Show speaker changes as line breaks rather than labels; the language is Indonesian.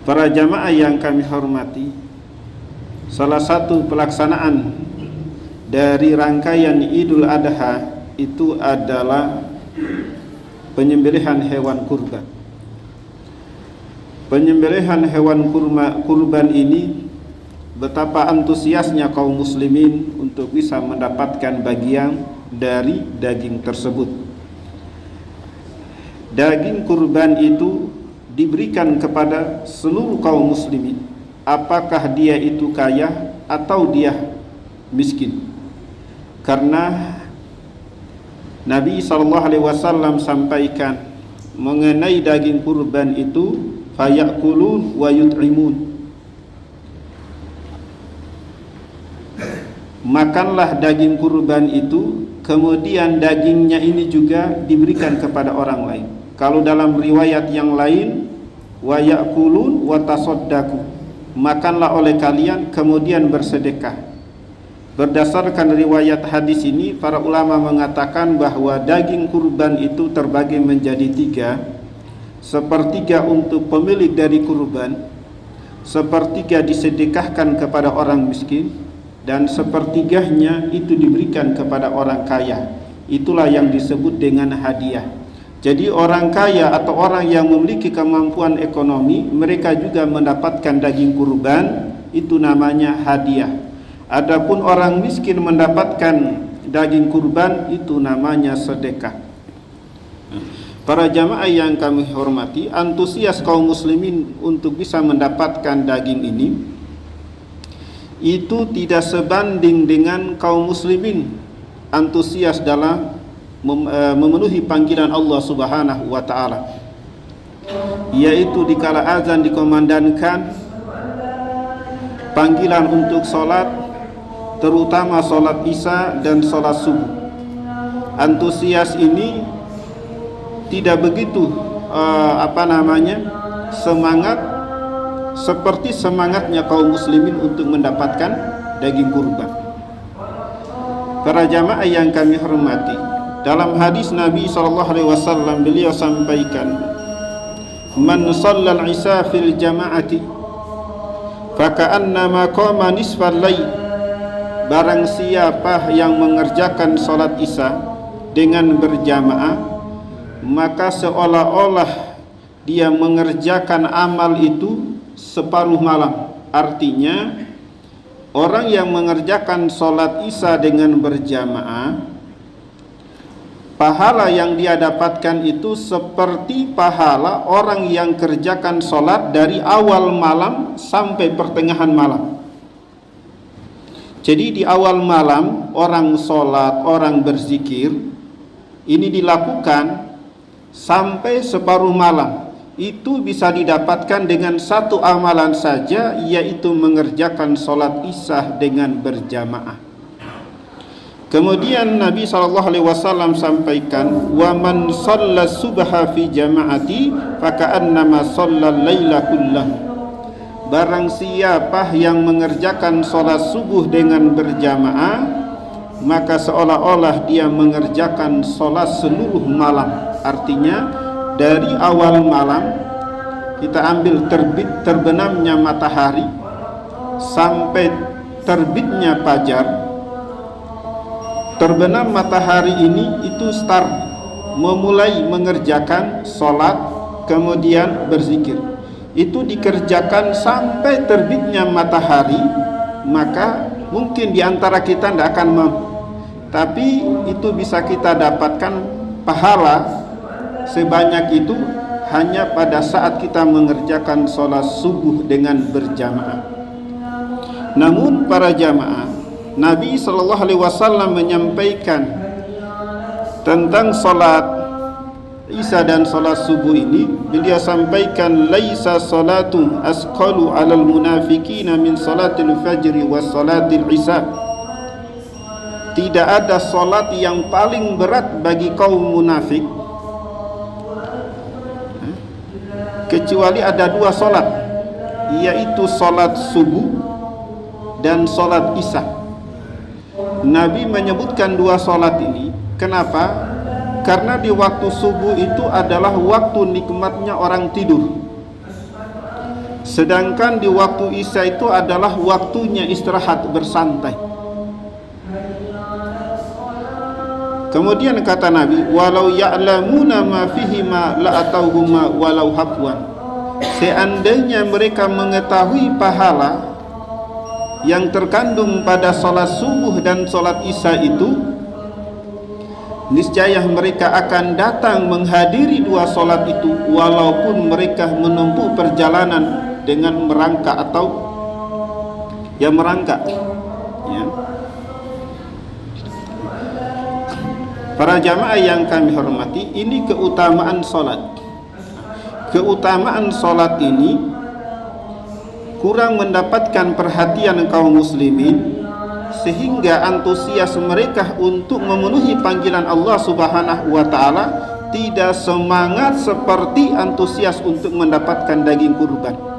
Para jamaah yang kami hormati, salah satu pelaksanaan dari rangkaian Idul Adha itu adalah penyembelihan hewan kurban. Penyembelihan hewan kurban ini betapa antusiasnya kaum muslimin untuk bisa mendapatkan bagian dari daging tersebut. Daging kurban itu diberikan kepada seluruh kaum muslimin, apakah dia itu kaya atau dia miskin. Karena Nabi SAW sampaikan mengenai daging kurban itu, fayakulun wa yut'imun, makanlah daging kurban itu, kemudian dagingnya ini juga diberikan kepada orang lain. Kalau dalam riwayat yang lain, wa ya'kulun wa tasaddaqu, makanlah oleh kalian kemudian bersedekah. Berdasarkan riwayat hadis ini, para ulama mengatakan bahwa daging kurban itu terbagi menjadi 3. Sepertiga untuk pemilik dari kurban, sepertiga disedekahkan kepada orang miskin, dan sepertiganya itu diberikan kepada orang kaya. Itulah yang disebut dengan hadiah. Jadi orang kaya atau orang yang memiliki kemampuan ekonomi, mereka juga mendapatkan daging kurban, itu namanya hadiah. Adapun orang miskin mendapatkan daging kurban, itu namanya sedekah. Para jamaah yang kami hormati, antusias kaum muslimin untuk bisa mendapatkan daging ini itu tidak sebanding dengan kaum muslimin antusias dalam memenuhi panggilan Allah Subhanahu wa taala, yaitu dikala azan dikumandangkan, panggilan untuk salat, terutama salat Isya dan salat subuh. Antusias ini tidak begitu semangat seperti semangatnya kaum muslimin untuk mendapatkan daging kurban. Para jamaah yang kami hormati, dalam hadis Nabi SAW beliau sampaikan, man shallal isya fil jama'ati faka'annama qama nisfal lail, barang siapa yang mengerjakan salat Isya dengan berjamaah, maka seolah-olah dia mengerjakan amal itu separuh malam. Artinya orang yang mengerjakan salat Isya dengan berjamaah, pahala yang dia dapatkan itu seperti pahala orang yang kerjakan salat dari awal malam sampai pertengahan malam. Jadi di awal malam orang salat, orang berzikir, ini dilakukan sampai separuh malam. Itu bisa didapatkan dengan satu amalan saja, yaitu mengerjakan salat Isya dengan berjamaah. Kemudian Nabi SAW sampaikan, wa man shalla subha fi jama'ati faka'annama shalla laila kullahu, barang siapa yang mengerjakan salat subuh dengan berjamaah, maka seolah-olah dia mengerjakan salat seluruh malam. Artinya dari awal malam kita ambil terbenamnya matahari sampai terbitnya fajar. Terbenam matahari ini itu start memulai mengerjakan sholat, kemudian berzikir. Itu dikerjakan sampai terbitnya matahari, maka mungkin diantara kita tidak akan mampu, tapi itu bisa kita dapatkan pahala sebanyak itu hanya pada saat kita mengerjakan sholat subuh dengan berjamaah. Namun para jamaah, Nabi SAW menyampaikan tentang salat Isya dan salat subuh ini. Beliau sampaikan, laisa salatu asqalu 'alal munafiqina min salatil fajri was salatil isya. Tidak ada salat yang paling berat bagi kaum munafik kecuali ada 2 salat, yaitu salat subuh dan salat Isya. Nabi menyebutkan 2 salat ini. Kenapa? Karena di waktu subuh itu adalah waktu nikmatnya orang tidur. sedangkan di waktu Isya itu adalah waktunya istirahat bersantai. Kemudian kata Nabi, walau ya'lamuna ma fihi ma la'atauhuma walau habwan. Seandainya mereka mengetahui pahala yang terkandung pada salat subuh dan salat Isya itu, niscaya mereka akan datang menghadiri dua salat itu walaupun mereka menempuh perjalanan dengan merangkak atau merangkak, ya. Para jamaah yang kami hormati, ini keutamaan salat. Keutamaan salat ini kurang mendapatkan perhatian kaum muslimin, sehingga antusias mereka untuk memenuhi panggilan Allah Subhanahu wa taala tidak semangat seperti antusias untuk mendapatkan daging kurban.